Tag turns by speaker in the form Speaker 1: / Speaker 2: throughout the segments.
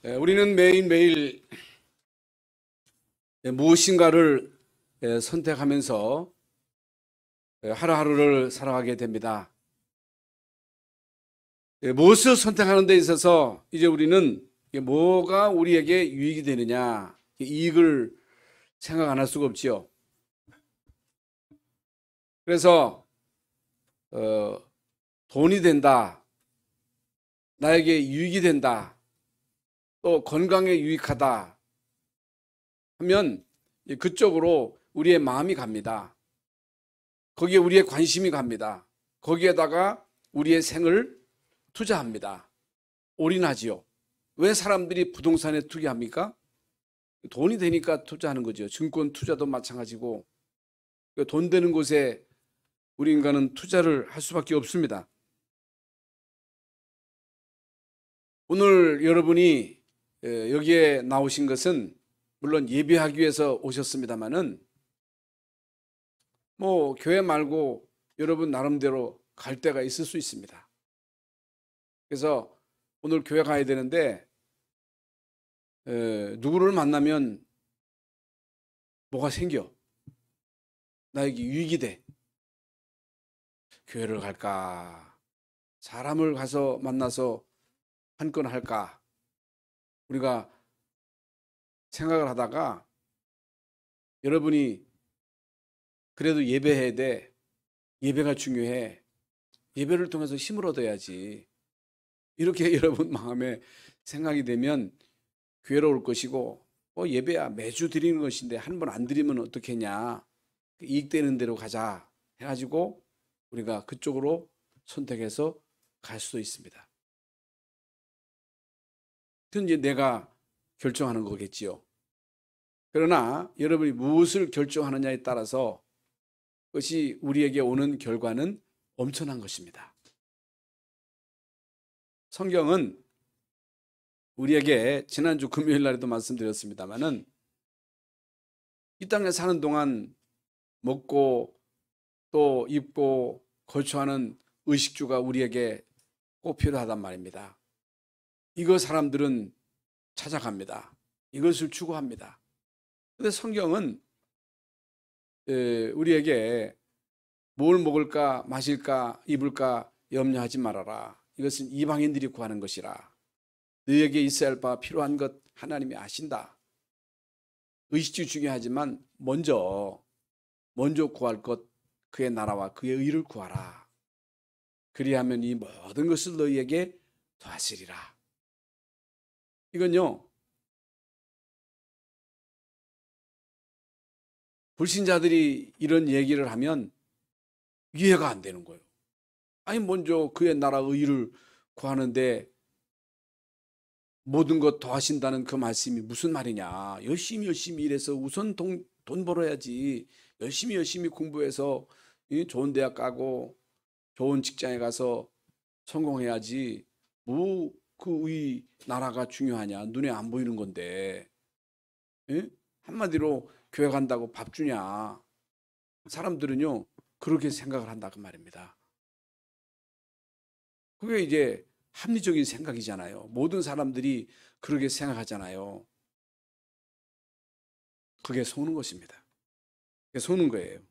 Speaker 1: 우리는 매일매일 무엇인가를 선택하면서 하루하루를 살아가게 됩니다. 무엇을 선택하는 데 있어서 이제 우리는 뭐가 우리에게 유익이 되느냐, 이익을 생각 안 할 수가 없지요. 그래서 돈이 된다, 나에게 유익이 된다, 또 건강에 유익하다 하면 그쪽으로 우리의 마음이 갑니다. 거기에 우리의 관심이 갑니다. 거기에다가 우리의 생을 투자합니다. 올인하지요. 왜 사람들이 부동산에 투자합니까? 돈이 되니까 투자하는 거죠. 증권 투자도 마찬가지고 돈 되는 곳에 우리 인간은 투자를 할 수밖에 없습니다. 오늘 여러분이 여기에 나오신 것은 물론 예배하기 위해서 오셨습니다만은 교회 말고 여러분 나름대로 갈 데가 있을 수 있습니다. 그래서 오늘 교회 가야 되는데 누구를 만나면 뭐가 생겨? 나에게 유익이 돼. 교회를 갈까? 사람을 가서 만나서 한 건 할까? 우리가 생각을 하다가 여러분이 그래도 예배해야 돼. 예배가 중요해. 예배를 통해서 힘을 얻어야지. 이렇게 여러분 마음에 생각이 되면 교회로 올 것이고 예배야 매주 드리는 것인데 한 번 안 드리면 어떻겠냐. 이익되는 대로 가자 해가지고 우리가 그쪽으로 선택해서 갈 수도 있습니다. 그건 이제 내가 결정하는 거겠지요. 그러나 여러분이 무엇을 결정하느냐에 따라서 그것이 우리에게 오는 결과는 엄청난 것입니다. 성경은 우리에게 지난주 금요일 날에도 말씀드렸습니다마는 이 땅에 사는 동안 먹고 또 입고 거주하는 의식주가 우리에게 꼭 필요하단 말입니다. 이거 사람들은 찾아갑니다. 이것을 추구합니다. 그런데 성경은 우리에게 뭘 먹을까 마실까 입을까 염려하지 말아라. 이것은 이방인들이 구하는 것이라. 너에게 있어야 할 바 필요한 것 하나님이 아신다. 의식주 중요하지만 먼저 구할 것 그의 나라와 그의 의를 구하라. 그리하면 이 모든 것을 너희에게 더하시리라. 이건요, 불신자들이 이런 얘기를 하면 이해가 안 되는 거예요. 아니 먼저 그의 나라 의를 구하는데 모든 것 더하신다는 그 말씀이 무슨 말이냐. 열심히 일해서 우선 돈 벌어야지. 열심히 공부해서 좋은 대학 가고 좋은 직장에 가서 성공해야지. 그 나라가 중요하냐. 눈에 안 보이는 건데. 한마디로 교회 간다고 밥 주냐. 사람들은요 그렇게 생각을 한다 그 말입니다. 그게 이제 합리적인 생각이잖아요. 모든 사람들이 그렇게 생각하잖아요. 그게 속는 것입니다. 그게 속는 거예요.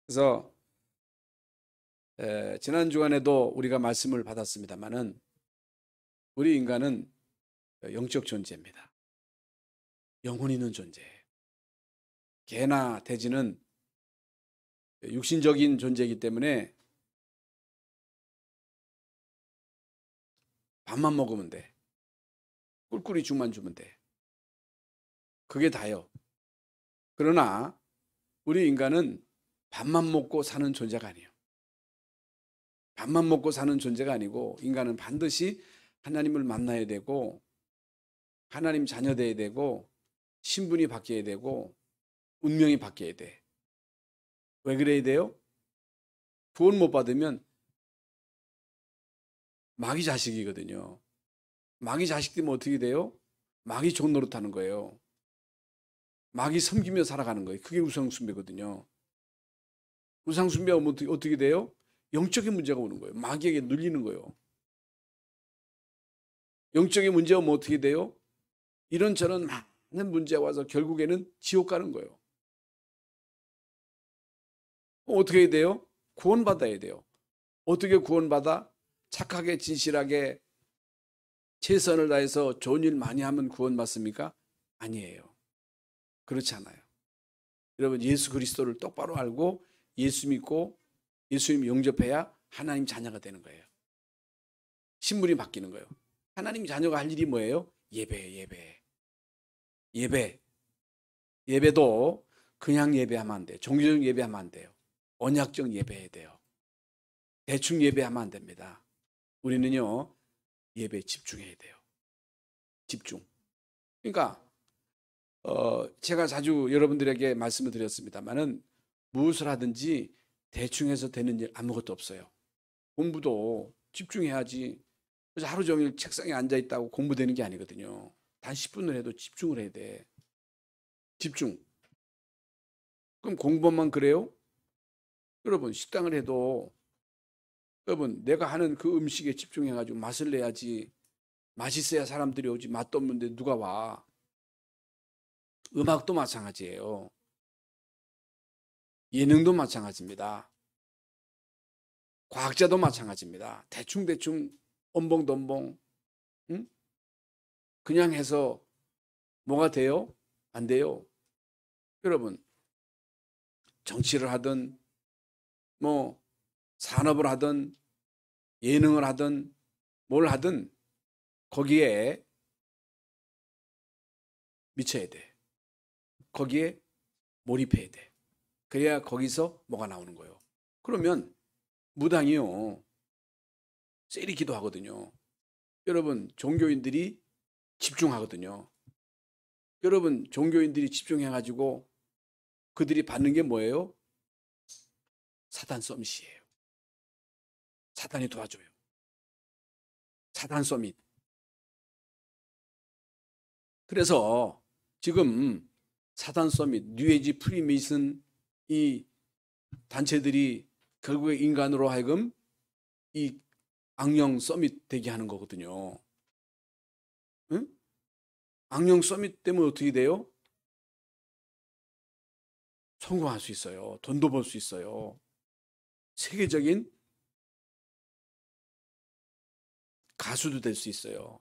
Speaker 1: 그래서 지난 주간에도 우리가 말씀을 받았습니다마는 우리 인간은 영적 존재입니다. 영혼 있는 존재예요. 개나 돼지는 육신적인 존재이기 때문에 밥만 먹으면 돼. 꿀꿀이 죽만 주면 돼. 그게 다요. 그러나 우리 인간은 밥만 먹고 사는 존재가 아니에요. 밥만 먹고 사는 존재가 아니고 인간은 반드시 하나님을 만나야 되고 하나님 자녀 되어야 되고 신분이 바뀌어야 되고 운명이 바뀌어야 돼. 왜 그래야 돼요? 구원 못 받으면 마귀 자식이거든요. 마귀 자식 되면 어떻게 돼요? 마귀 종 노릇하는 거예요. 마귀 섬기며 살아가는 거예요. 그게 우상숭배거든요. 우상숭배하면 어떻게 돼요? 영적인 문제가 오는 거예요. 마귀에게 눌리는 거예요. 영적인 문제 오면 어떻게 돼요? 이런저런 많은 문제가 와서 결국에는 지옥 가는 거예요. 어떻게 해야 돼요? 구원받아야 돼요. 어떻게 구원받아? 착하게 진실하게 최선을 다해서 좋은 일 많이 하면 구원받습니까? 아니에요. 그렇지 않아요. 여러분, 예수 그리스도를 똑바로 알고 예수 믿고 예수님 영접해야 하나님 자녀가 되는 거예요. 신분이 바뀌는 거예요. 하나님 자녀가 할 일이 뭐예요? 예배. 예배도 그냥 예배하면 안 돼요. 종교적 예배하면 안 돼요. 언약적 예배해야 돼요. 대충 예배하면 안 됩니다. 우리는요, 예배에 집중해야 돼요. 집중. 그러니까 제가 자주 여러분들에게 말씀을 드렸습니다만은 무엇을 하든지 대충 해서 되는 일 아무것도 없어요. 공부도 집중해야지. 그래서 하루 종일 책상에 앉아 있다고 공부되는 게 아니거든요. 단 10분을 해도 집중을 해야 돼. 집중. 그럼 공부만 그래요? 여러분, 식당을 해도 여러분, 내가 하는 그 음식에 집중해가지고 맛을 내야지. 맛있어야 사람들이 오지. 맛도 없는데 누가 와? 음악도 마찬가지예요. 예능도 마찬가지입니다. 과학자도 마찬가지입니다. 대충 엄봉덤봉 응? 그냥 해서 뭐가 돼요? 안 돼요. 여러분, 정치를 하든 뭐 산업을 하든 예능을 하든 뭘 하든 거기에 미쳐야 돼. 거기에 몰입해야 돼. 그래야 거기서 뭐가 나오는 거예요. 그러면 무당이요, 세리 기도하거든요. 여러분, 종교인들이 집중하거든요. 여러분, 종교인들이 집중해가지고 그들이 받는 게 뭐예요? 사단 서밋이에요. 사단이 도와줘요. 사단 서밋. 그래서 지금 사단 서밋, 뉴에이지, 프리메이슨 이 단체들이 결국에 인간으로 하여금 이 악령 서밋 되게 하는 거거든요. 응? 악령 서밋 때문에 어떻게 돼요? 성공할 수 있어요. 돈도 벌 수 있어요. 세계적인 가수도 될 수 있어요.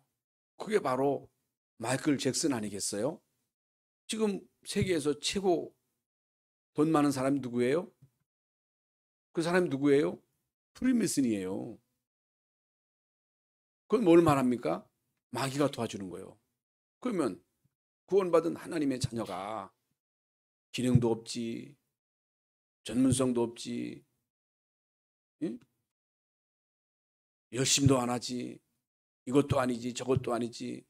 Speaker 1: 그게 바로 마이클 잭슨 아니겠어요? 지금 세계에서 최고 돈 많은 사람이 누구예요? 그 사람이 누구예요? 프리메슨이에요. 그건 뭘 말합니까? 마귀가 도와주는 거예요. 그러면 구원받은 하나님의 자녀가 기능도 없지, 전문성도 없지, 응? 열심도 안 하지, 이것도 아니지, 저것도 아니지.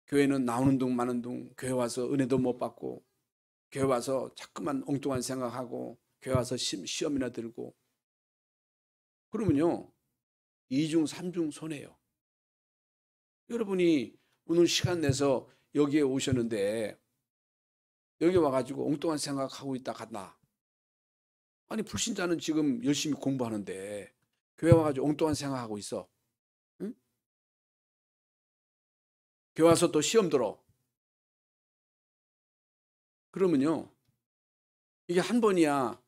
Speaker 1: 교회는 나오는 둥 마는 둥, 교회 와서 은혜도 못 받고, 교회 와서 자꾸만 엉뚱한 생각하고, 교회 와서 시험이나 들고. 그러면요, 2중, 3중 손해요. 여러분이 오늘 시간 내서 여기에 오셨는데, 여기 와가지고 엉뚱한 생각하고 있다 갔나? 아니, 불신자는 지금 열심히 공부하는데, 교회 와가지고 엉뚱한 생각하고 있어. 응? 교회 와서 또 시험 들어. 그러면요, 이게 한 번이야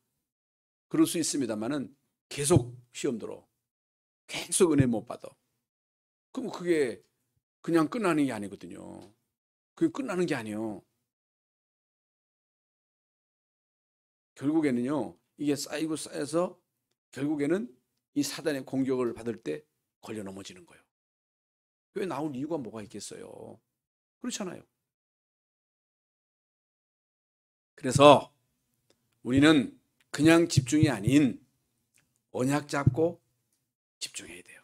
Speaker 1: 그럴 수 있습니다만은 계속 시험 들어. 계속 은혜 못 받아. 그럼 그게 그냥 끝나는 게 아니거든요. 그게 끝나는 게 아니에요. 결국에는요, 이게 쌓이고 쌓여서 결국에는 이 사단의 공격을 받을 때 걸려 넘어지는 거예요. 교회 나올 이유가 뭐가 있겠어요? 그렇잖아요. 그래서 우리는 그냥 집중이 아닌 언약 잡고 집중해야 돼요.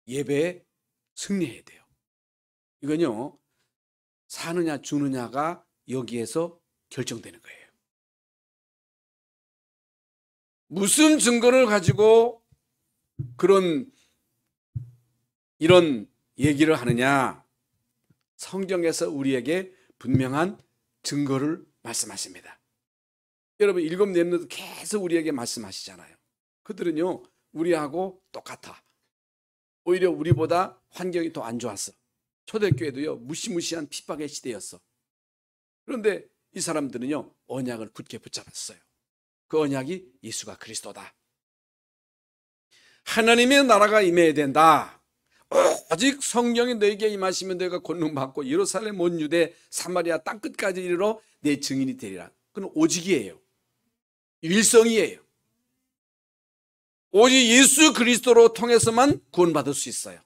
Speaker 1: 예배에 승리해야 돼요. 이건요, 사느냐 주느냐가 여기에서 결정되는 거예요. 무슨 증거를 가지고 이런 얘기를 하느냐? 성경에서 우리에게 분명한 증거를 말씀하십니다. 여러분, 일곱 렘넌트 계속 우리에게 말씀하시잖아요. 그들은요, 우리하고 똑같아. 오히려 우리보다 환경이 더 안 좋았어. 초대교회도요, 무시무시한 핍박의 시대였어. 그런데 이 사람들은요, 언약을 굳게 붙잡았어요. 그 언약이 예수가 그리스도다. 하나님의 나라가 임해야 된다. 오직 성령이 너에게 임하시면 너희가 권능받고 예루살렘 온 유대 사마리아 땅끝까지 이르러 내 증인이 되리라. 그건 오직이에요. 일성이에요. 오직 예수 그리스도로 통해서만 구원받을 수 있어요.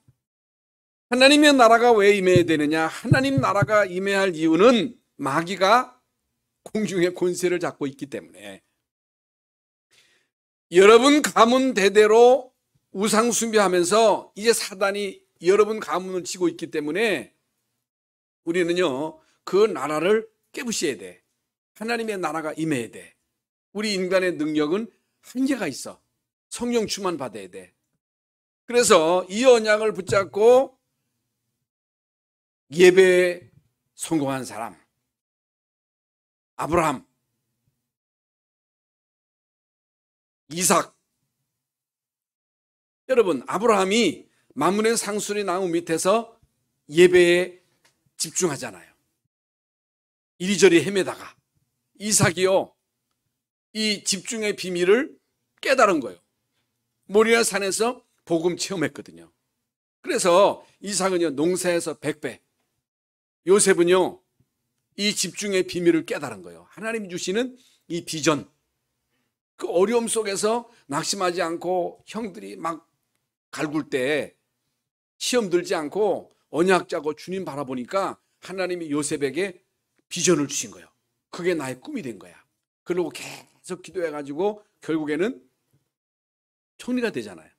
Speaker 1: 하나님의 나라가 왜 임해야 되느냐? 하나님 나라가 임해야 할 이유는 마귀가 공중의 권세를 잡고 있기 때문에, 여러분 가문 대대로 우상 숭배하면서 이제 사단이 여러분 가문을 치고 있기 때문에 우리는요, 그 나라를 깨부셔야 돼. 하나님의 나라가 임해야 돼. 우리 인간의 능력은 한계가 있어. 성령 충만 받아야 돼. 그래서 이 언약을 붙잡고 예배에 성공한 사람, 아브라함, 이삭. 여러분, 아브라함이 만문의 상술이 나무 밑에서 예배에 집중하잖아요. 이리저리 헤매다가 이삭이요, 이 집중의 비밀을 깨달은 거예요. 모리아 산에서 복음 체험했거든요. 그래서 이삭은요, 농사에서 100배, 요셉은요, 이 집중의 비밀을 깨달은 거예요. 하나님 주시는 이 비전, 그 어려움 속에서 낙심하지 않고 형들이 막 갈굴 때 시험 들지 않고 언약 짜고 주님 바라보니까 하나님이 요셉에게 비전을 주신 거예요. 그게 나의 꿈이 된 거야. 그리고 계속 기도해가지고 결국에는 총리가 되잖아요.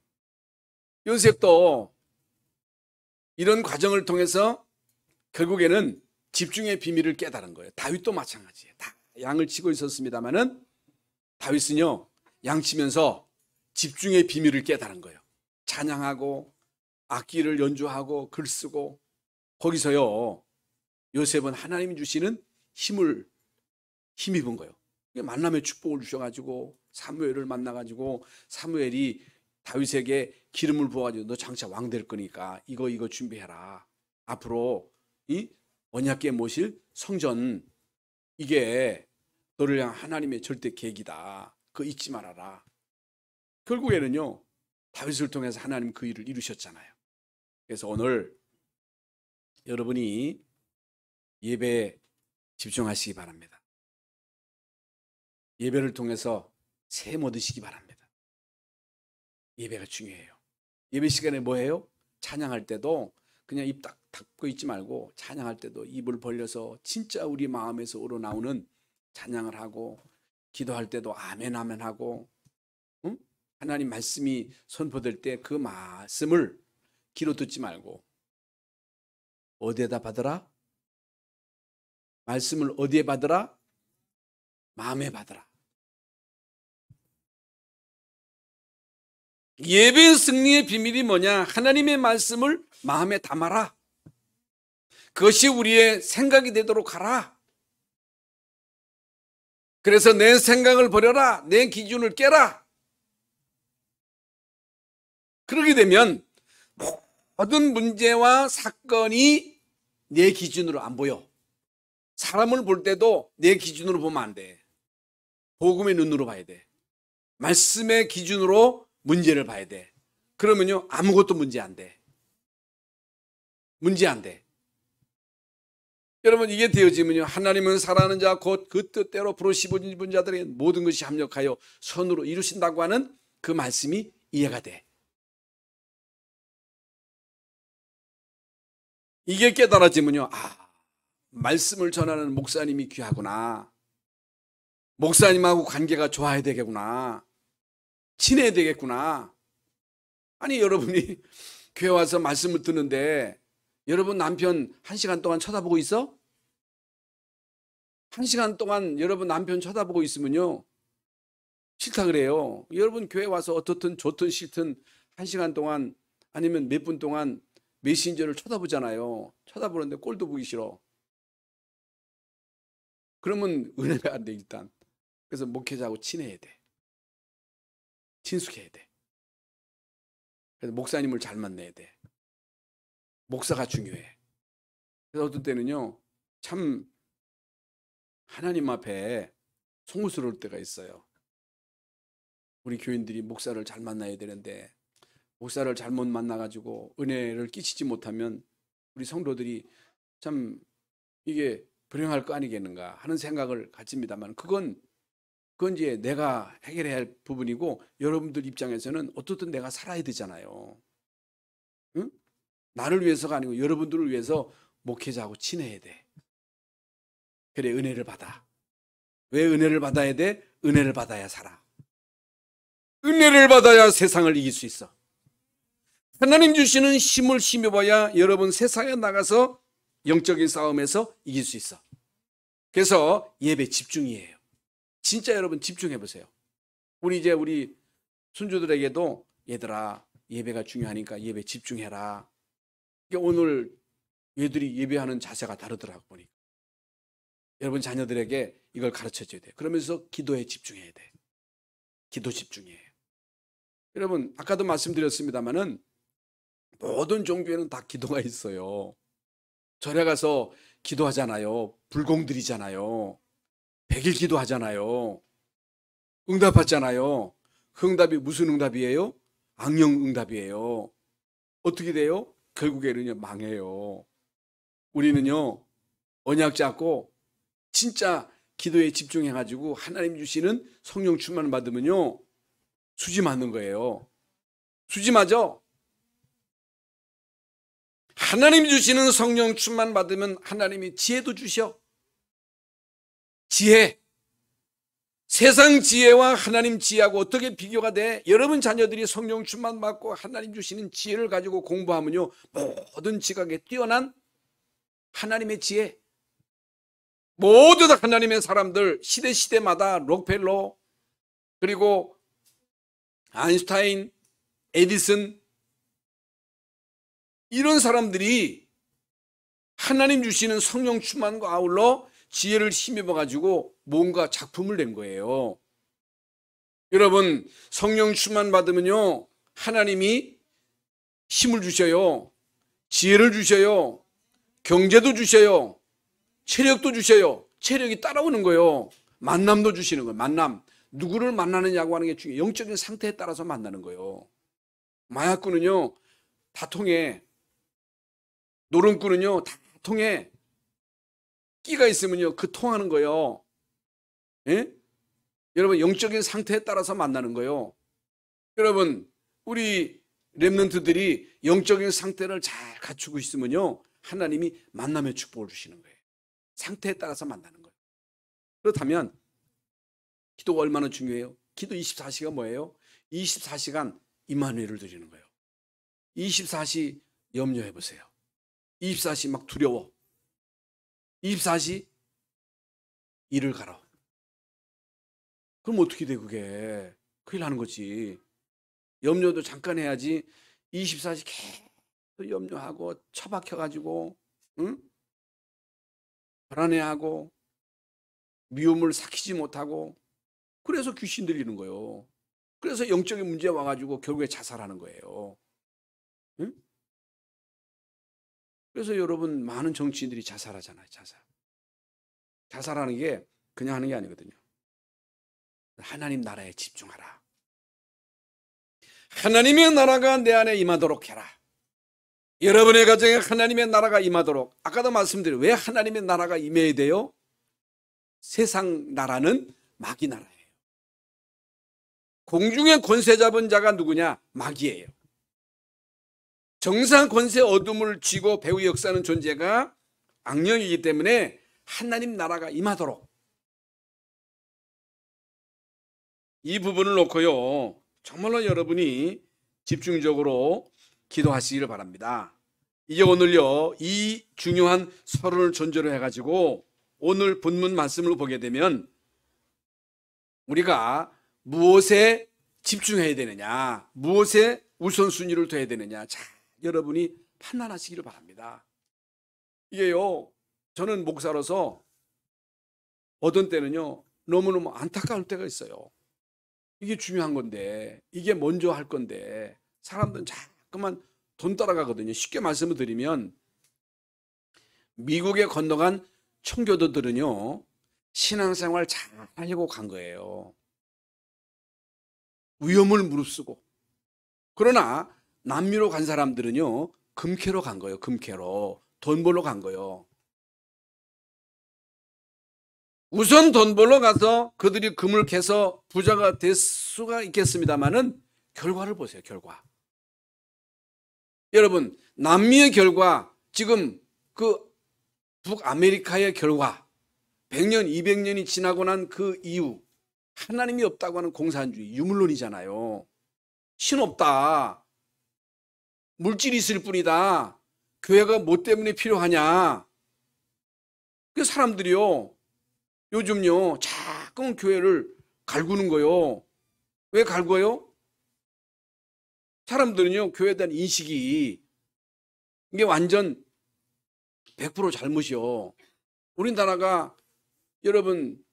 Speaker 1: 요셉도 이런 과정을 통해서 결국에는 집중의 비밀을 깨달은 거예요. 다윗도 마찬가지예요. 다 양을 치고 있었습니다마는 다윗은요, 양치면서 집중의 비밀을 깨달은 거예요. 찬양하고 악기를 연주하고 글 쓰고, 거기서요, 요셉은 하나님이 주시는 힘입은 거예요. 만남의 축복을 주셔가지고 사무엘을 만나가지고 사무엘이 다윗에게 기름을 부어가지고 너 장차 왕 될 거니까 이거 준비해라. 앞으로 이 언약궤 모실 성전, 이게 너를 향한 하나님의 절대 계획이다. 그거 잊지 말아라. 결국에는요, 다윗을 통해서 하나님 그 일을 이루셨잖아요. 그래서 오늘 여러분이 예배에 집중하시기 바랍니다. 예배를 통해서 샘 얻으시기 바랍니다. 예배가 중요해요. 예배 시간에 뭐 해요? 찬양할 때도 그냥 입 딱 닫고 있지 말고, 찬양할 때도 입을 벌려서 진짜 우리 마음에서 우러나오는 찬양을 하고, 기도할 때도 아멘 아멘 하고, 응? 하나님 말씀이 선포될 때 그 말씀을 귀로 듣지 말고 어디에다 받으라? 말씀을 어디에 받으라? 마음에 받으라. 예배 승리의 비밀이 뭐냐? 하나님의 말씀을 마음에 담아라. 그것이 우리의 생각이 되도록 하라. 그래서 내 생각을 버려라. 내 기준을 깨라. 그렇게 되면 모든 문제와 사건이 내 기준으로 안 보여. 사람을 볼 때도 내 기준으로 보면 안 돼. 복음의 눈으로 봐야 돼. 말씀의 기준으로 문제를 봐야 돼. 그러면요, 아무것도 문제 안 돼. 문제 안 돼. 여러분, 이게 되어지면요, 하나님은 사랑하는 자 곧 그 뜻대로 부르시는 자들의 모든 것이 합력하여 선으로 이루신다고 하는 그 말씀이 이해가 돼. 이게 깨달아지면요, 말씀을 전하는 목사님이 귀하구나. 목사님하고 관계가 좋아야 되겠구나. 친해야 되겠구나. 아니, 여러분이 교회 와서 말씀을 듣는데 여러분 남편 1시간 동안 쳐다보고 있어? 1시간 동안 여러분 남편 쳐다보고 있으면요, 싫다 그래요. 여러분 교회 와서 어떻든 좋든 싫든 1시간 동안 아니면 몇 분 동안 메신저를 쳐다보잖아요. 쳐다보는데 꼴도 보기 싫어. 그러면 은혜가 안 돼, 일단. 그래서 목회자하고 친해야 돼. 친숙해야 돼. 그래서 목사님을 잘 만나야 돼. 목사가 중요해. 그래서 어떤 때는요, 참 하나님 앞에 송구스러울 때가 있어요. 우리 교인들이 목사를 잘 만나야 되는데 목사를 잘못 만나가지고 은혜를 끼치지 못하면 우리 성도들이 참 이게 불행할 거 아니겠는가 하는 생각을 가집니다만 그건 이제 내가 해결해야 할 부분이고 여러분들 입장에서는 어떻든 내가 살아야 되잖아요. 응? 나를 위해서가 아니고 여러분들을 위해서 목회자하고 친해야 돼. 그래 은혜를 받아. 왜 은혜를 받아야 돼? 은혜를 받아야 살아. 은혜를 받아야 세상을 이길 수 있어. 하나님 주시는 힘을 힘입어야 여러분 세상에 나가서 영적인 싸움에서 이길 수 있어. 그래서 예배 집중이에요. 진짜 여러분 집중해 보세요. 우리 손주들에게도 얘들아 예배가 중요하니까 예배 집중해라. 오늘 얘들이 예배하는 자세가 다르더라고 보니까. 여러분 자녀들에게 이걸 가르쳐 줘야 돼. 그러면서 기도에 집중해야 돼. 기도 집중이에요. 여러분 아까도 말씀드렸습니다마는 모든 종교에는 다 기도가 있어요. 절에 가서 기도하잖아요. 불공 드리잖아요. 100일 기도하잖아요. 응답받잖아요. 그 응답이 무슨 응답이에요? 악령 응답이에요. 어떻게 돼요? 결국에는요 망해요. 우리는요 언약 잡고 진짜 기도에 집중해가지고 하나님 주시는 성령 충만을 받으면요 수지 맞는 거예요. 수지 맞아. 하나님 주시는 성령 충만 받으면 하나님이 지혜도 주셔. 지혜. 세상 지혜와 하나님 지혜하고 어떻게 비교가 돼? 여러분 자녀들이 성령 충만 받고 하나님 주시는 지혜를 가지고 공부하면요 모든 지각에 뛰어난 하나님의 지혜. 모두 다 하나님의 사람들 시대마다 록펠러 그리고 아인슈타인, 에디슨 이런 사람들이 하나님 주시는 성령 충만과 아울러 지혜를 힘입어 가지고 뭔가 작품을 낸 거예요. 여러분 성령 충만 받으면요 하나님이 힘을 주셔요. 지혜를 주셔요. 경제도 주셔요. 체력도 주셔요. 체력이 따라오는 거예요. 만남도 주시는 거예요. 만남. 누구를 만나느냐고 하는 게 중요해요. 영적인 상태에 따라서 만나는 거예요. 마약꾼은요 다 통해. 노름꾼은요 다 통해. 끼가 있으면요 그 통하는 거예요. 예? 여러분 영적인 상태에 따라서 만나는 거예요. 여러분 우리 렘넌트들이 영적인 상태를 잘 갖추고 있으면요 하나님이 만남의 축복을 주시는 거예요. 상태에 따라서 만나는 거예요. 그렇다면 기도가 얼마나 중요해요? 기도 24시간 뭐예요? 24시간 임마누엘을 드리는 거예요. 24시 염려해 보세요. 24시 막 두려워. 24시 일을 가라. 그럼 어떻게 돼 그게? 큰일 나는 거지. 염려도 잠깐 해야지 24시 계속 염려하고 처박혀가지고 응? 불안해하고 미움을 삭히지 못하고 그래서 귀신 들리는 거예요. 그래서 영적인 문제 와가지고 결국에 자살하는 거예요. 응? 그래서 여러분 많은 정치인들이 자살하잖아요. 자살하는 게 그냥 하는 게 아니거든요. 하나님 나라에 집중하라. 하나님의 나라가 내 안에 임하도록 해라. 여러분의 가정에 하나님의 나라가 임하도록. 아까도 말씀드린 왜 하나님의 나라가 임해야 돼요? 세상 나라는 마귀 나라예요. 공중의 권세 잡은 자가 누구냐? 마귀예요. 정상 권세 어둠을 쥐고 배후 역사하는 존재가 악령이기 때문에 하나님 나라가 임하도록. 이 부분을 놓고요 정말로 여러분이 집중적으로 기도하시기를 바랍니다. 이제 오늘요 이 중요한 서론을 전제로 해가지고 오늘 본문 말씀을 보게 되면 우리가 무엇에 집중해야 되느냐, 무엇에 우선순위를 둬야 되느냐, 자 여러분이 판단하시기를 바랍니다. 이게요 저는 목사로서 어떤 때는요 너무너무 안타까울 때가 있어요. 이게 중요한 건데, 이게 먼저 할 건데 사람들은 자꾸만 돈 따라가거든요. 쉽게 말씀을 드리면 미국에 건너간 청교도들은요, 신앙생활 잘 하려고 간 거예요. 위험을 무릅쓰고. 그러나 남미로 간 사람들은요, 금캐로 간 거예요. 금캐로. 돈 벌러 간 거예요. 우선 돈 벌러 가서 그들이 금을 캐서 부자가 될 수가 있겠습니다만은 결과를 보세요. 결과. 여러분, 남미의 결과, 지금 그 북아메리카의 결과, 100년, 200년이 지나고 난 그 이후 하나님이 없다고 하는 공산주의, 유물론이잖아요. 신 없다. 물질이 있을 뿐이다. 교회가 뭐 때문에 필요하냐. 그 사람들이요, 요즘요, 자꾸 교회를 갈구는 거요. 왜 갈구어요? 사람들은요, 교회에 대한 인식이 이게 완전 100% 잘못이요. 우리나라가 여러분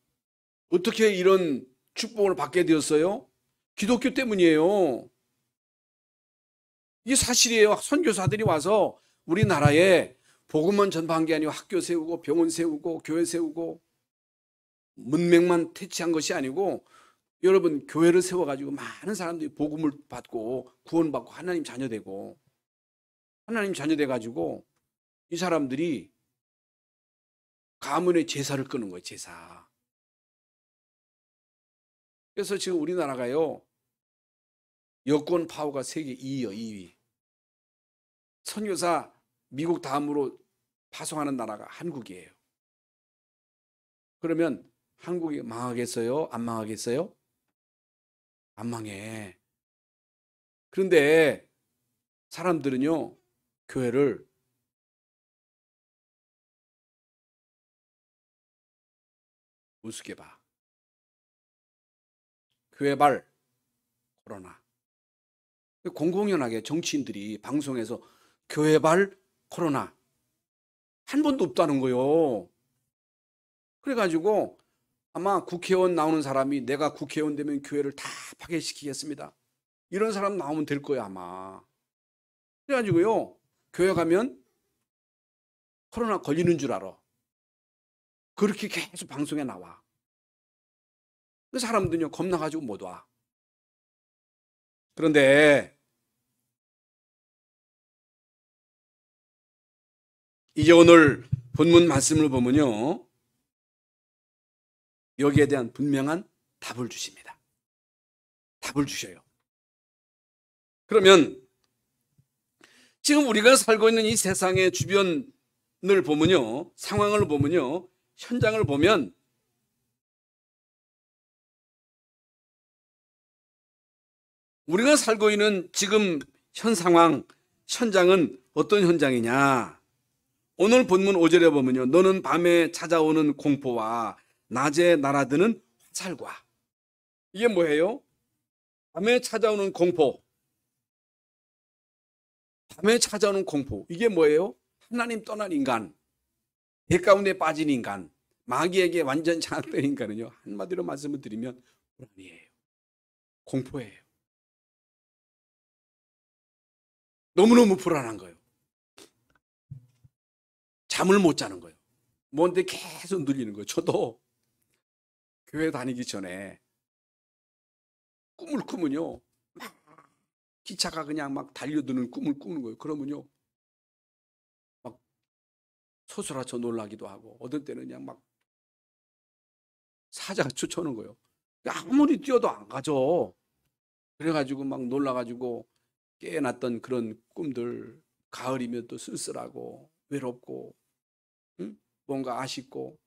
Speaker 1: 어떻게 이런 축복을 받게 되었어요? 기독교 때문이에요. 이게 사실이에요. 선교사들이 와서 우리나라에 복음만 전파한 게 아니고 학교 세우고 병원 세우고 교회 세우고 문맹만 퇴치한 것이 아니고 여러분 교회를 세워가지고 많은 사람들이 복음을 받고 구원받고 하나님 자녀되고 하나님 자녀돼가지고 이 사람들이 가문의 제사를 끄는 거예요. 제사. 그래서 지금 우리나라가요, 여권 파워가 세계 2위요. 2위. 선교사 미국 다음으로 파송하는 나라가 한국이에요. 그러면 한국이 망하겠어요? 안 망하겠어요? 안 망해. 그런데 사람들은요, 교회를 우습게 봐. 교회발 코로나. 공공연하게 정치인들이 방송에서 교회발 코로나 한 번도 없다는 거요. 그래가지고 아마 국회의원 나오는 사람이 내가 국회의원 되면 교회를 다 파괴시키겠습니다. 이런 사람 나오면 될 거야 아마. 그래가지고요, 교회 가면 코로나 걸리는 줄 알아. 그렇게 계속 방송에 나와. 그 사람들은요, 겁나가지고 못 와. 그런데 이제 오늘 본문 말씀을 보면요, 여기에 대한 분명한 답을 주십니다. 답을 주셔요. 그러면 지금 우리가 살고 있는 이 세상의 주변을 보면요, 상황을 보면요, 현장을 보면 우리가 살고 있는 지금 현 상황, 현장은 어떤 현장이냐? 오늘 본문 5절에 보면요, 너는 밤에 찾아오는 공포와 낮에 날아드는 화살과. 이게 뭐예요? 밤에 찾아오는 공포. 밤에 찾아오는 공포. 이게 뭐예요? 하나님 떠난 인간, 배 가운데 빠진 인간, 마귀에게 완전 장악된 인간은요, 한마디로 말씀을 드리면 불안이에요. 공포예요. 너무너무 불안한 거예요. 잠을 못 자는 거예요. 뭔데 계속 눌리는 거예요. 저도 교회 다니기 전에 꿈을 꾸면요, 막 기차가 그냥 막 달려드는 꿈을 꾸는 거예요. 그러면요, 막 소스라쳐 놀라기도 하고, 어떤 때는 그냥 막 사자가 쫓아오는 거예요. 아무리 뛰어도 안 가죠. 그래가지고 막 놀라가지고 깨어났던 그런 꿈들, 가을이면 또 쓸쓸하고 외롭고, 응? 뭔가 아쉽고,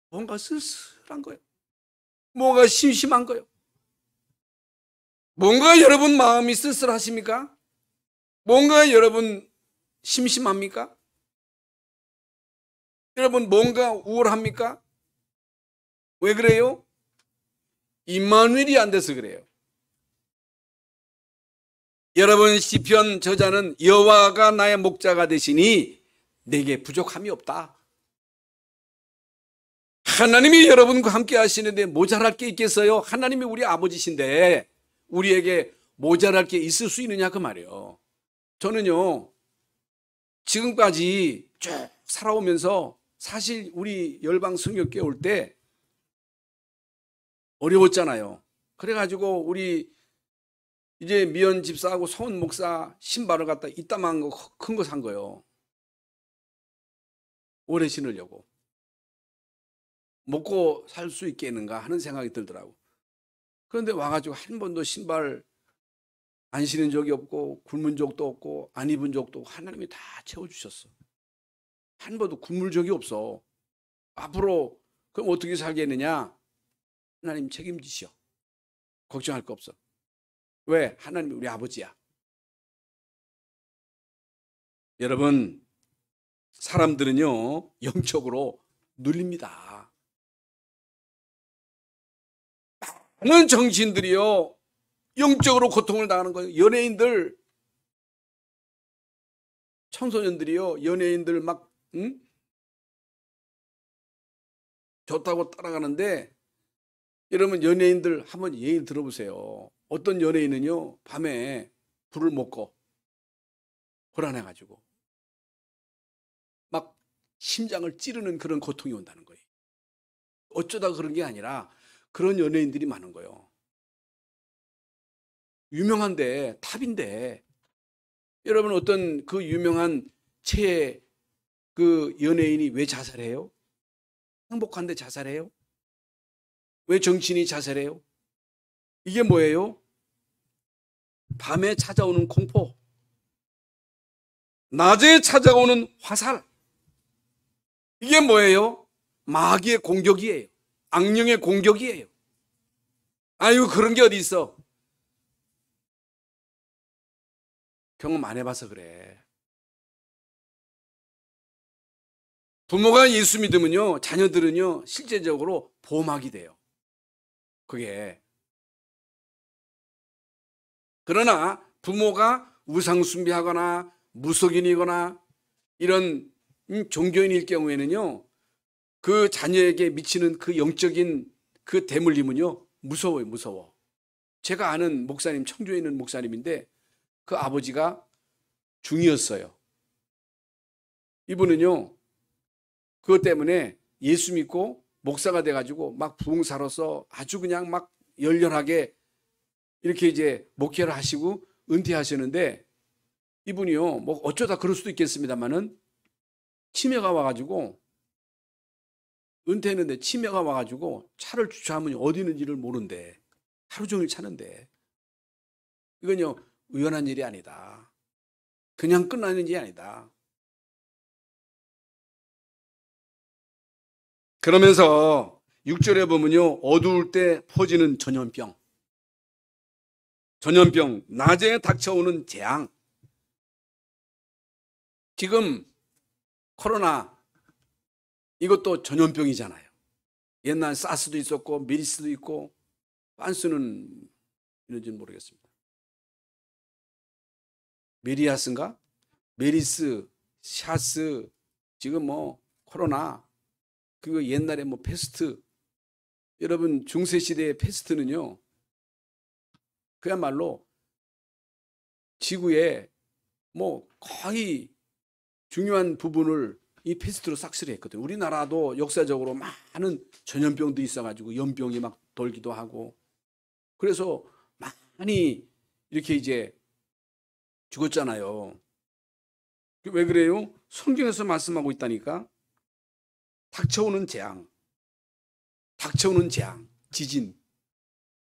Speaker 1: 뭔가 쓸쓸한 거예요. 뭔가 심심한 거예요. 뭔가 여러분 마음이 쓸쓸하십니까? 뭔가 여러분 심심합니까? 여러분 뭔가 우울합니까? 왜 그래요? 임마누엘이 안 돼서 그래요. 여러분, 시편 저자는 여호와가 나의 목자가 되시니 내게 부족함이 없다. 하나님이 여러분과 함께 하시는데 모자랄 게 있겠어요? 하나님이 우리 아버지신데 우리에게 모자랄 게 있을 수 있느냐 그 말이에요. 저는요, 지금까지 쭉 살아오면서 사실 우리 열방 성교회 올 때 어려웠잖아요. 그래가지고 우리 이제 미연 집사하고 서훈 목사 신발을 갖다 이따만한 거 큰 거 산 거요. 오래 신으려고. 먹고 살 수 있겠는가 하는 생각이 들더라고. 그런데 와가지고 한 번도 신발 안 신은 적이 없고 굶은 적도 없고 안 입은 적도 없고 하나님이 다 채워주셨어. 한 번도 굶을 적이 없어. 앞으로 그럼 어떻게 살겠느냐? 하나님 책임지시오. 걱정할 거 없어. 왜? 하나님이 우리 아버지야. 여러분, 사람들은요, 영적으로 눌립니다. 많은 정신들이요, 영적으로 고통을 당하는 거예요. 연예인들, 청소년들이요, 연예인들 막, 좋다고 따라가는데, 여러분, 연예인들 한번 예를 들어보세요. 어떤 연예인은요, 밤에 불을 못 꺼. 불안해가지고. 막 심장을 찌르는 그런 고통이 온다는 거예요. 어쩌다 그런 게 아니라 그런 연예인들이 많은 거예요. 유명한데, 탑인데, 여러분 어떤 그 유명한 최애 그 연예인이 왜 자살해요? 행복한데 자살해요? 왜 정치인이 자살해요? 이게 뭐예요? 밤에 찾아오는 공포, 낮에 찾아오는 화살. 이게 뭐예요? 마귀의 공격이에요. 악령의 공격이에요. 아유, 그런 게 어디 있어? 경험 안 해봐서 그래. 부모가 예수 믿으면요, 자녀들은요, 실제적으로 보호막이 돼요. 그게. 그러나 부모가 우상숭배하거나 무속인이거나 이런 종교인일 경우에는요, 그 자녀에게 미치는 그 영적인 그 대물림은요, 무서워요, 무서워. 제가 아는 목사님, 청주에 있는 목사님인데 그 아버지가 중이었어요. 이분은요, 그것 때문에 예수 믿고 목사가 돼가지고 막 부흥사로서 아주 그냥 막 열렬하게 이렇게 이제 목회를 하시고 은퇴하시는데, 이분이요, 뭐 어쩌다 그럴 수도 있겠습니다만은 치매가 와가지고, 은퇴했는데 치매가 와가지고 차를 주차하면 어디 있는지를 모른대. 하루 종일 차는데. 이건요, 우연한 일이 아니다. 그냥 끝나는 일이 아니다. 그러면서 6절에 보면요, 어두울 때 퍼지는 전염병, 낮에 닥쳐오는 재앙. 지금 코로나 이것도 전염병이잖아요. 옛날 사스도 있었고 메리스도 있고, 빤스는 있는지는 모르겠습니다. 메리아스인가? 메리스, 샤스, 지금 뭐 코로나, 그거 옛날에 뭐 패스트. 여러분, 중세 시대의 패스트는요, 그야말로 지구의 뭐 거의 중요한 부분을 이 패스트로 싹쓸이 했거든요. 우리나라도 역사적으로 많은 전염병도 있어가지고 연병이 막 돌기도 하고, 그래서 많이 이렇게 이제 죽었잖아요. 왜 그래요? 성경에서 말씀하고 있다니까. 닥쳐오는 재앙, 지진,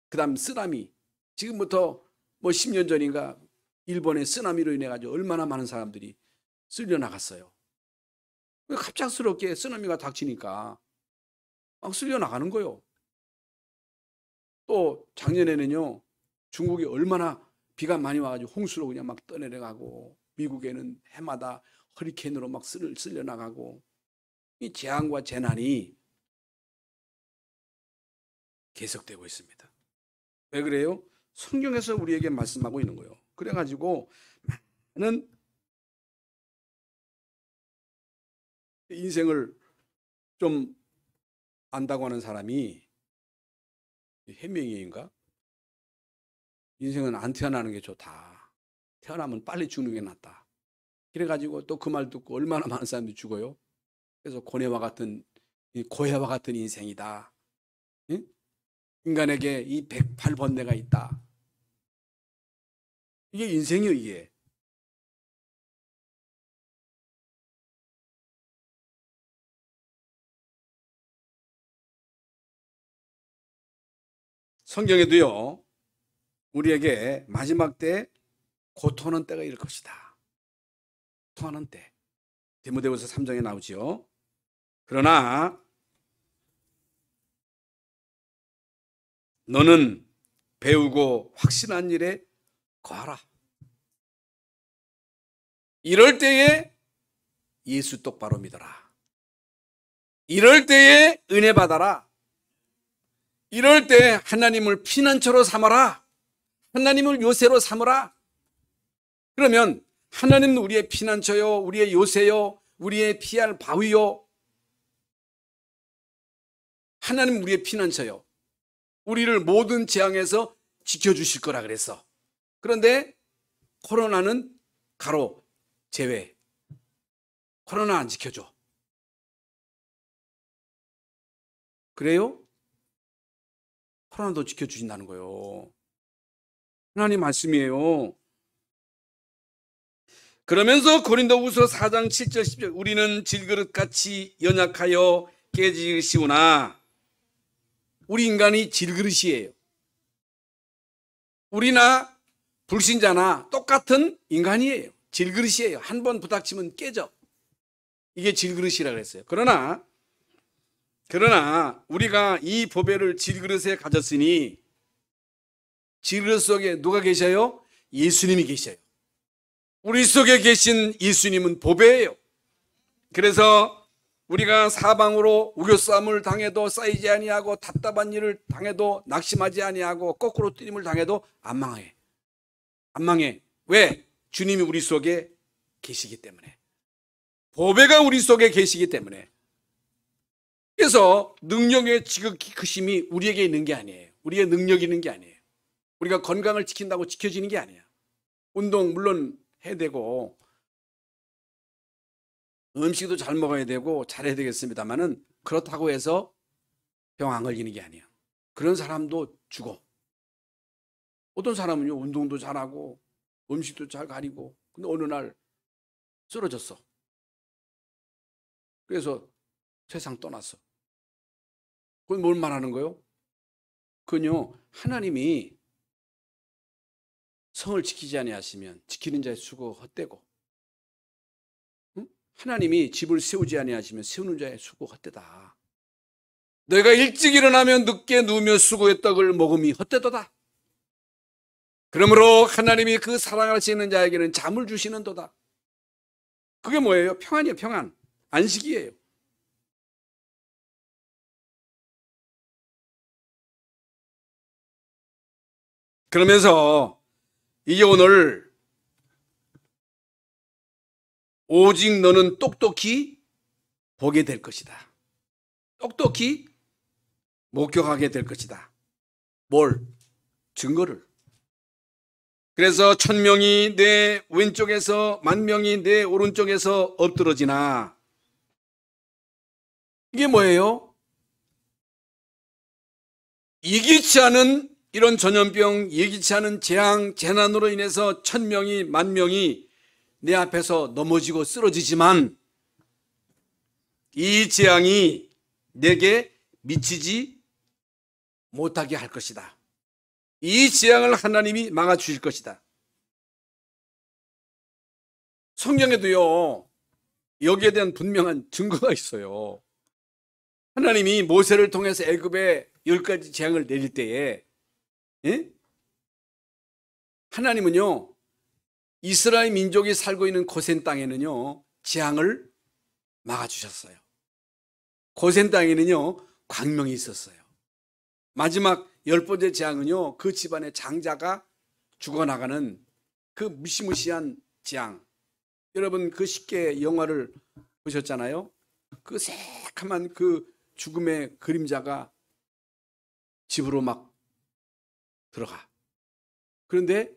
Speaker 1: 그 다음 쓰나미. 지금부터 뭐 10년 전인가 일본의 쓰나미로 인해 가지고 얼마나 많은 사람들이 쓸려 나갔어요. 갑작스럽게 쓰나미가 닥치니까 막 쓸려 나가는 거예요. 또 작년에는요, 중국이 얼마나 비가 많이 와가지고 홍수로 그냥 막 떠내려가고, 미국에는 해마다 허리케인으로 막 쓸려 나가고, 이 재앙과 재난이 계속되고 있습니다. 왜 그래요? 성경에서 우리에게 말씀하고 있는 거예요. 그래가지고 많은 인생을 좀 안다고 하는 사람이, 해명이인가? 인생은 안 태어나는 게 좋다. 태어나면 빨리 죽는 게 낫다. 그래가지고 또 그 말 듣고 얼마나 많은 사람들이 죽어요. 그래서 고뇌와 같은 고해와 같은 인생이다. 응? 인간에게 이 108번뇌가 있다. 이게 인생이요, 이게. 성경에도요, 우리에게 마지막 때 고통하는 때가 이를 것이다. 고통하는 때. 디모데후서 3장에 나오지요. 그러나 너는 배우고 확신한 일에 거하라. 이럴 때에 예수 똑바로 믿어라. 이럴 때에 은혜 받아라. 이럴 때 하나님을 피난처로 삼아라. 하나님을 요새로 삼으라. 그러면 하나님은 우리의 피난처요, 우리의 요새요, 우리의 피할 바위요. 하나님은 우리의 피난처요. 우리를 모든 재앙에서 지켜주실 거라 그랬어. 그런데 코로나는 가로 제외. 코로나 안 지켜줘. 그래요? 코로나도 지켜주신다는 거예요. 하나님 말씀이에요. 그러면서 고린도후서 4장 7절 10절 우리는 질그릇같이 연약하여 깨지기 쉬우나 우리 인간이 질그릇이에요. 우리나 불신자나 똑같은 인간이에요. 질그릇이에요. 한 번 부닥치면 깨져. 이게 질그릇이라 그랬어요. 그러나 우리가 이 보배를 질그릇에 가졌으니 질그릇 속에 누가 계셔요? 예수님이 계셔요. 우리 속에 계신 예수님은 보배예요. 그래서 우리가 사방으로 우겨싸움을 당해도 쌓이지 아니하고 답답한 일을 당해도 낙심하지 아니하고 거꾸로 뛰림을 당해도 안 망해. 안 망해. 왜? 주님이 우리 속에 계시기 때문에. 보배가 우리 속에 계시기 때문에. 그래서 능력의 지극히 크심이 우리에게 있는 게 아니에요. 우리의 능력이 있는 게 아니에요. 우리가 건강을 지킨다고 지켜지는 게 아니에요. 운동 물론 해야 되고 음식도 잘 먹어야 되고 잘해야 되겠습니다만은 그렇다고 해서 병 안 걸리는 게 아니에요. 그런 사람도 죽어. 어떤 사람은요 운동도 잘하고 음식도 잘 가리고 근데 어느 날 쓰러졌어. 그래서 세상 떠났어. 그건 뭘 말하는 거예요? 그건요 하나님이 성을 지키지 아니하시면 지키는 자의 수고 헛되고 하나님이 집을 세우지 아니하시면 세우는 자의 수고 헛되다. 너희가 일찍 일어나면 늦게 누우며 수고의 떡을 먹음이 헛되도다. 그러므로 하나님이 그 사랑하시는 자에게는 잠을 주시는도다. 그게 뭐예요? 평안이에요. 평안. 안식이에요. 그러면서 이게 오늘 오직 너는 똑똑히 보게 될 것이다. 똑똑히 목격하게 될 것이다. 뭘? 증거를. 그래서 1000명이 내 왼쪽에서 10,000명이 내 오른쪽에서 엎드러지나 이게 뭐예요? 예기치 않은 이런 전염병, 예기치 않은 재앙, 재난으로 인해서 1000명이 10,000명이 내 앞에서 넘어지고 쓰러지지만 이 재앙이 내게 미치지 못하게 할 것이다. 이 재앙을 하나님이 막아주실 것이다. 성경에도요 여기에 대한 분명한 증거가 있어요. 하나님이 모세를 통해서 애굽에 10가지 재앙을 내릴 때에 하나님은요 이스라엘 민족이 살고 있는 고센 땅에는요 재앙을 막아주셨어요. 고센 땅에는요 광명이 있었어요. 마지막 10번째 재앙은요 그 집안의 장자가 죽어나가는 그 무시무시한 재앙. 여러분 그 쉽게 영화를 보셨잖아요. 그 새카만 그 죽음의 그림자가 집으로 막 들어가. 그런데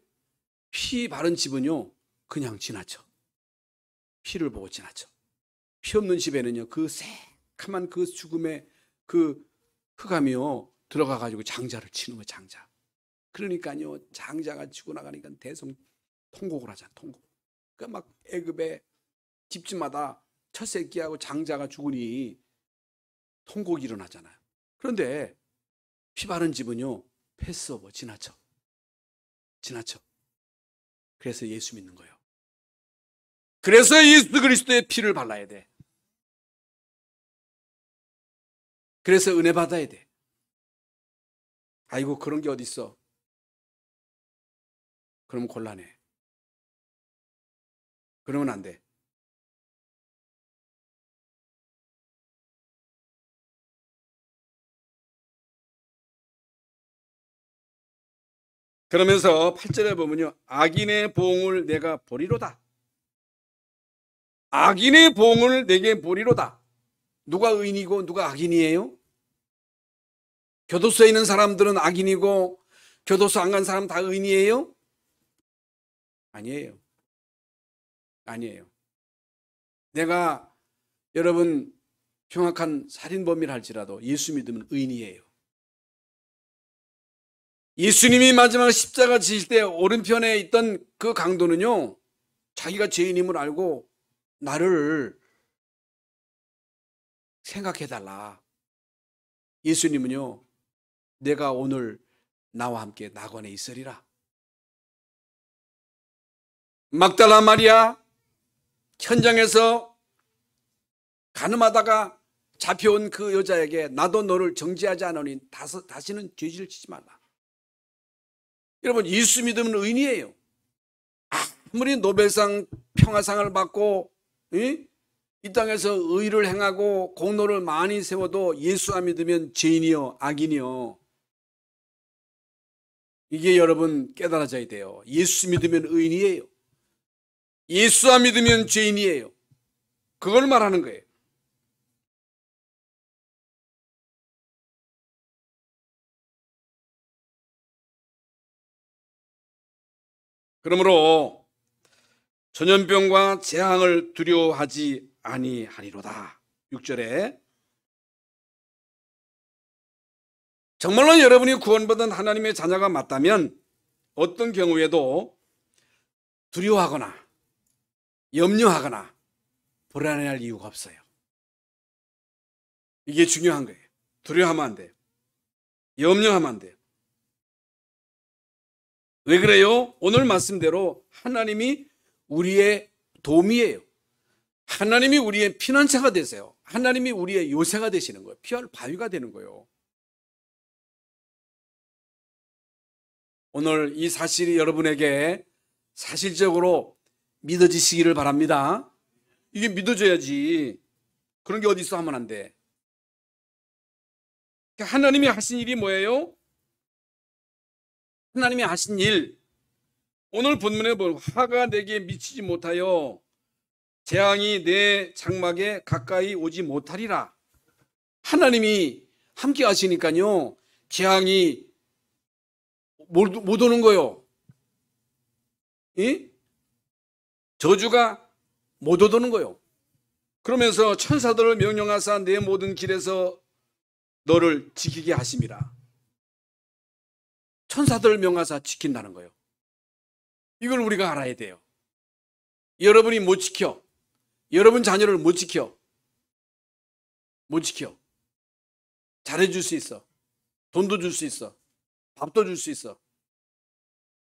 Speaker 1: 피 바른 집은요 그냥 지나쳐. 피를 보고 지나쳐. 피 없는 집에는요 그 새카만 그 죽음의 그 흑암이요 들어가 가지고 장자를 치는 거예요. 장자. 그러니까요 장자가 죽어나가니까 대성 통곡을 하잖아. 통곡. 그러니까 막 애굽의 집집마다 첫 새끼하고 장자가 죽으니 통곡이 일어나잖아요. 그런데 피 바른 집은요 패스오버, 지나쳐. 그래서 예수 믿는 거예요. 그래서 예수 그리스도의 피를 발라야 돼. 그래서 은혜 받아야 돼. 아이고 그런 게 어딨어. 그러면 곤란해. 그러면 안 돼. 그러면서 8절에 보면요 악인의 보응을 내가 보리로다. 악인의 보응을 내게 보리로다. 누가 의인이고 누가 악인이에요? 교도소에 있는 사람들은 악인이고 교도소 안 간 사람 다 의인이에요? 아니에요. 내가 여러분 흉악한 살인범이라 할지라도 예수 믿으면 의인이에요. 예수님이 마지막 십자가 지실 때 오른편에 있던 그 강도는요 자기가 죄인임을 알고 나를 생각해달라. 예수님은요 내가 오늘 나와 함께 낙원에 있으리라. 막달라 마리아 현장에서 가늠하다가 잡혀온 그 여자에게 나도 너를 정죄하지 않으니 다시는 죄질을 지지 말라. 여러분 예수 믿으면 의인이에요. 아무리 노벨상 평화상을 받고 이 땅에서 의를 행하고 공로를 많이 세워도 예수 안 믿으면 죄인이요 악인이요. 이게 여러분 깨달아져야 돼요. 예수 믿으면 의인이에요. 예수 안 믿으면 죄인이에요. 그걸 말하는 거예요. 그러므로 전염병과 재앙을 두려워하지 아니하리로다. 6절에 정말로 여러분이 구원받은 하나님의 자녀가 맞다면 어떤 경우에도 두려워하거나 염려하거나 불안해할 이유가 없어요. 이게 중요한 거예요. 두려워하면 안 돼요. 염려하면 안 돼요. 왜 그래요? 오늘 말씀대로 하나님이 우리의 도움이에요. 하나님이 우리의 피난처가 되세요. 하나님이 우리의 요새가 되시는 거예요. 피할 바위가 되는 거예요. 오늘 이 사실이 여러분에게 사실적으로 믿어지시기를 바랍니다. 이게 믿어져야지. 그런 게 어디 있어 하면 안 돼. 하나님이 하신 일이 뭐예요? 하나님이 하신 일, 오늘 본문에 보면 화가 내게 미치지 못하여 재앙이 내 장막에 가까이 오지 못하리라. 하나님이 함께 하시니까요 재앙이 못 오는 거요. 저주가 못 오는 거요. 그러면서 천사들을 명령하사 내 모든 길에서 너를 지키게 하심이라. 천사들을 명하사 지킨다는 거예요. 이걸 우리가 알아야 돼요. 여러분이 못 지켜. 여러분 자녀를 못 지켜. 잘해줄 수 있어. 돈도 줄 수 있어. 밥도 줄 수 있어.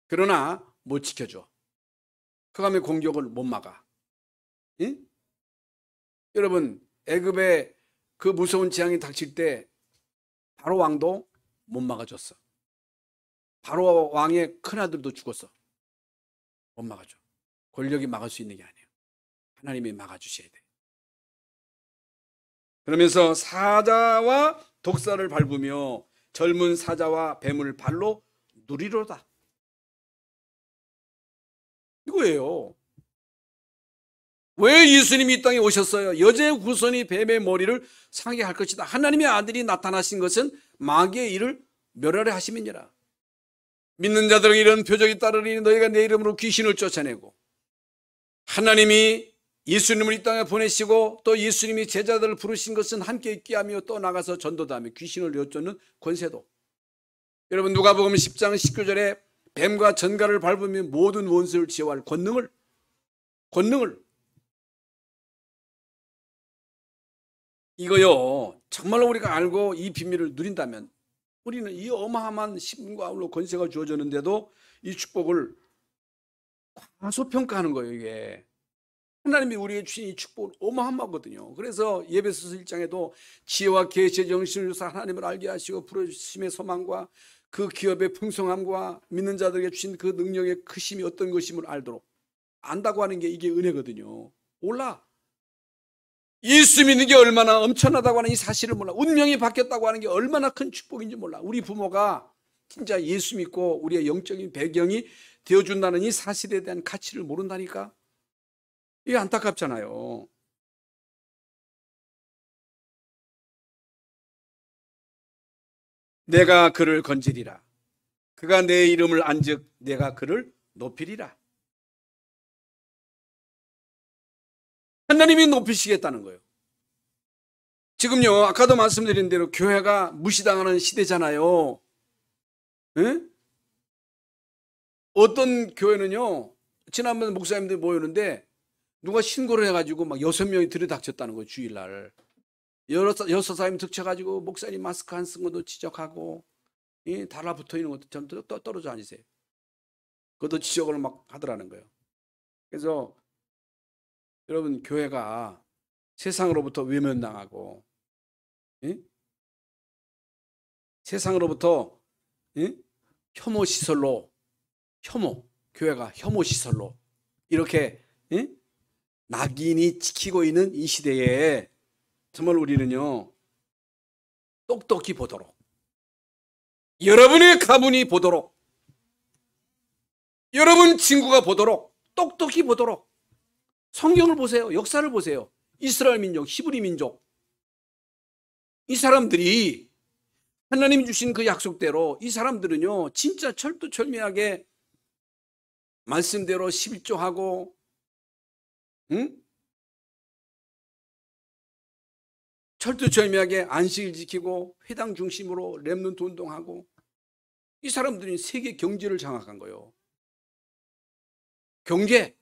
Speaker 1: 그러나 못 지켜줘. 흑암의 공격을 못 막아. 응? 여러분 애굽의 그 무서운 재앙이 닥칠 때 바로 왕도 못 막아줬어. 바로 왕의 큰아들도 죽었어. 못 막아줘. 권력이 막을 수 있는 게 아니에요. 하나님이 막아주셔야 돼. 그러면서 사자와 독사를 밟으며 젊은 사자와 뱀을 발로 누리로다. 이거예요. 왜 예수님이 이 땅에 오셨어요? 여자의 후손이 뱀의 머리를 상하게 할 것이다. 하나님의 아들이 나타나신 것은 마귀의 일을 멸하려 하심이니라. 믿는 자들에게 이런 표적이 따르니 너희가 내 이름으로 귀신을 쫓아내고, 하나님이 예수님을 이 땅에 보내시고 또 예수님이 제자들을 부르신 것은 함께 있게 하며 또 나가서 전도도 하며 귀신을 내쫓는 권세도. 여러분, 누가복음 10장 19절에 뱀과 전갈을 밟으며 모든 원수를 제어할 권능을 이거요, 정말로 우리가 알고 이 비밀을 누린다면 우리는 이 어마어마한 신분과 아울러 권세가 주어졌는데도 이 축복을 과소평가하는 거예요. 이게 하나님이 우리에게 주신 이 축복은 어마어마하거든요. 그래서 예배소서 1장에도 지혜와 계시의 정신을 주사 하나님을 알게 하시고 부르심의 소망과 그 기업의 풍성함과 믿는 자들에게 주신 그 능력의 크심이 어떤 것임을 알도록, 안다고 하는 게 이게 은혜거든요. 몰라. 예수 믿는 게 얼마나 엄청나다고 하는 이 사실을 몰라. 운명이 바뀌었다고 하는 게 얼마나 큰 축복인지 몰라. 우리 부모가 진짜 예수 믿고 우리의 영적인 배경이 되어준다는 이 사실에 대한 가치를 모른다니까. 이게 안타깝잖아요. 내가 그를 건지리라. 그가 내 이름을 안즉 내가 그를 높이리라. 하나님이 높이시겠다는 거예요. 지금요, 아까도 말씀드린 대로 교회가 무시당하는 시대잖아요. 에? 어떤 교회는요, 지난번 목사님들이 모였는데 누가 신고를 해가지고 막 6명이 들이닥쳤다는 거예요. 주일날 6사람이 득쳐가지고 목사님 마스크 안 쓴 것도 지적하고, 달라붙어 있는 것도 좀 떨어져 앉으세요. 그것도 지적을 막 하더라는 거예요. 그래서 여러분, 교회가 세상으로부터 외면당하고, 세상으로부터 혐오 시설로, 교회가 혐오 시설로 이렇게 낙인이 찍히고 있는 이 시대에 정말 우리는요, 똑똑히 보도록, 여러분의 가문이 보도록, 여러분 친구가 보도록, 똑똑히 보도록 성경을 보세요. 역사를 보세요. 이스라엘 민족, 히브리 민족, 이 사람들이 하나님이 주신 그 약속대로, 이 사람들은요 진짜 철두철미하게 말씀대로 11조하고, 철두철미하게 안식일 지키고 회당 중심으로 렘넌트 운동하고, 이 사람들이 세계 경제를 장악한 거예요. 경제,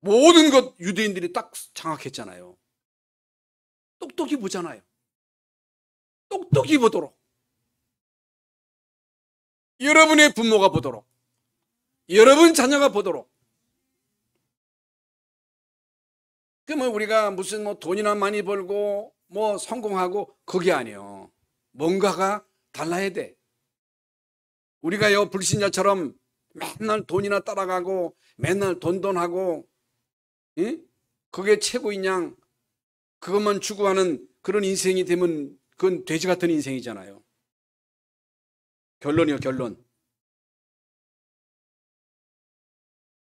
Speaker 1: 모든 것 유대인들이 딱 장악했잖아요. 똑똑히 보잖아요. 똑똑히 보도록, 여러분의 부모가 보도록, 여러분 자녀가 보도록. 그러면 우리가 무슨 돈이나 많이 벌고 성공하고 그게 아니에요. 뭔가가 달라야 돼. 우리가요 불신자처럼 맨날 돈이나 따라가고 맨날 돈하고, 그게 최고인 양 그것만 추구하는 그런 인생이 되면 그건 돼지 같은 인생이잖아요. 결론이요, 결론.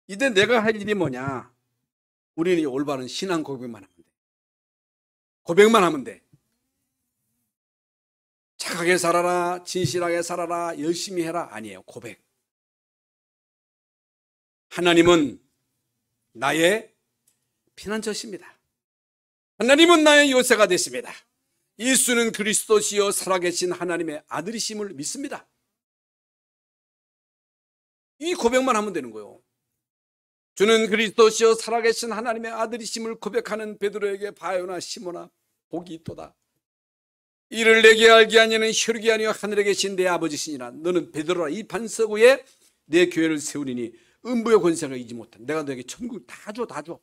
Speaker 1: 이제 내가 할 일이 뭐냐? 우리는 올바른 신앙 고백만 하면 돼. 고백만 하면 돼. 착하게 살아라, 진실하게 살아라, 열심히 해라, 아니에요. 고백. 하나님은 나의 피난처십니다. 하나님은 나의 요새가 되십니다. 예수는 그리스도시요 살아계신 하나님의 아들이심을 믿습니다. 이 고백만 하면 되는 거예요. 주는 그리스도시요 살아계신 하나님의 아들이심을 고백하는 베드로에게 바요나 시모나 복이 있도다. 이를 내게 알게 하니는 혈육이 아니요 하늘에 계신 내 아버지시니라. 너는 베드로라, 이 반석 위에 내 교회를 세우리니 음부의 권세가 이지 못한. 내가 너에게 천국 다 줘.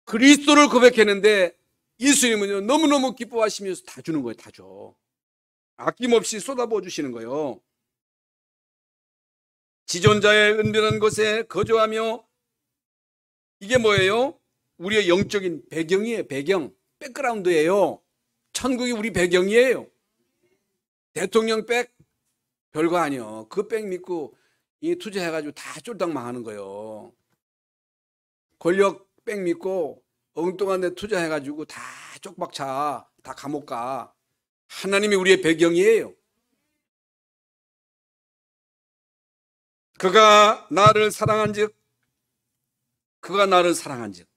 Speaker 1: 그리스도를 고백했는데 예수님은요 너무너무 기뻐하시면서 다 주는 거예요. 다 줘. 아낌없이 쏟아부어 주시는 거예요. 지존자의 은밀한 곳에 거주하며, 이게 뭐예요? 우리의 영적인 배경이에요. 배경, 백그라운드예요. 천국이 우리 배경이에요. 대통령 백 별거 아니요. 그 백 믿고 투자해가지고 다 쫄딱 망하는 거예요. 권력 백 믿고 엉뚱한 데 투자해가지고 다 쪽박차, 다 감옥 가. 하나님이 우리의 배경이에요. 그가 나를 사랑한즉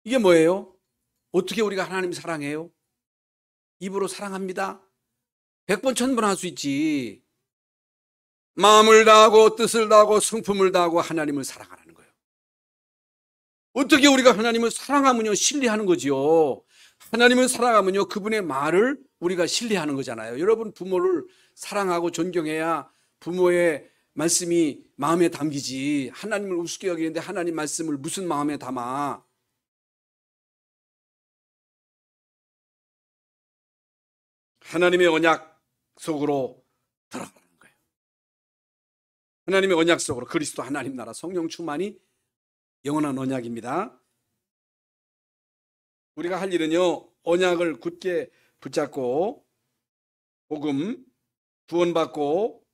Speaker 1: 이게 뭐예요? 어떻게 우리가 하나님 사랑해요? 입으로 사랑합니다. 100번 1000번 할 수 있지. 마음을 다하고 뜻을 다하고 성품을 다하고 하나님을 사랑하라는 거예요. 어떻게 우리가 하나님을 사랑하면요 신뢰하는 거지요. 하나님을 사랑하면요 그분의 말을 우리가 신뢰하는 거잖아요. 여러분 부모를 사랑하고 존경해야 부모의 말씀이 마음에 담기지. 하나님을 우습게 여기는데 하나님 말씀을 무슨 마음에 담아? 하나님의 언약 속으로 들어가는 거예요. 하나님의 언약 속으로 그리스도 하나님 나라 성령 충만이 영원한 언약입니다. 우리가 할 일은요 언약을 굳게 붙잡고 복음 구원받고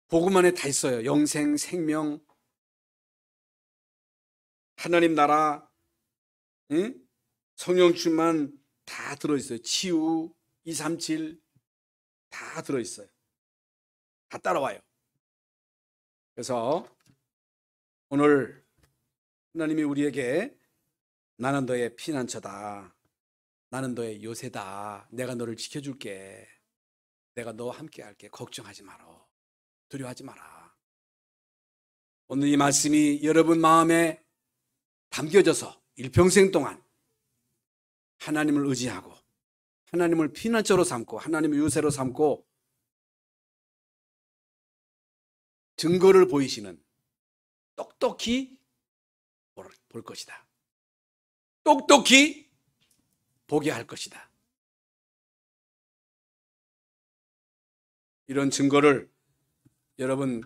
Speaker 1: 복음 안에 다 있어요. 영생, 생명, 하나님 나라, 성령 충만 다 들어있어요. 치유, 237 다 들어있어요. 다 따라와요. 그래서 오늘 하나님이 우리에게 나는 너의 피난처다. 나는 너의 요새다. 내가 너를 지켜줄게. 내가 너와 함께 할게. 걱정하지 마라. 두려워하지 마라. 오늘 이 말씀이 여러분 마음에 담겨져서 일평생 동안 하나님을 의지하고 하나님을 피난처로 삼고 하나님을 요새로 삼고 증거를 보이시는 똑똑히 볼 것이다. 똑똑히 보게 할 것이다. 이런 증거를 여러분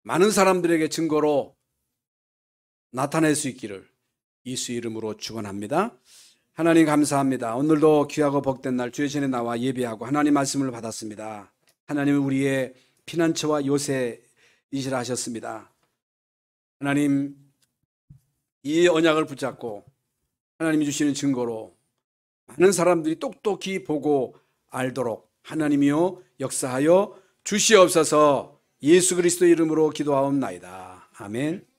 Speaker 1: 많은 사람들에게 증거로 나타낼 수 있기를 예수 이름으로 축원합니다. 하나님 감사합니다. 오늘도 귀하고 복된 날 주의 전에 나와 예배하고 하나님 말씀을 받았습니다. 하나님은 우리의 피난처와 요새이시라 하셨습니다. 하나님 이 언약을 붙잡고 하나님이 주시는 증거로 많은 사람들이 똑똑히 보고 알도록 하나님이여 역사하여 주시옵소서. 예수 그리스도 이름으로 기도하옵나이다. 아멘.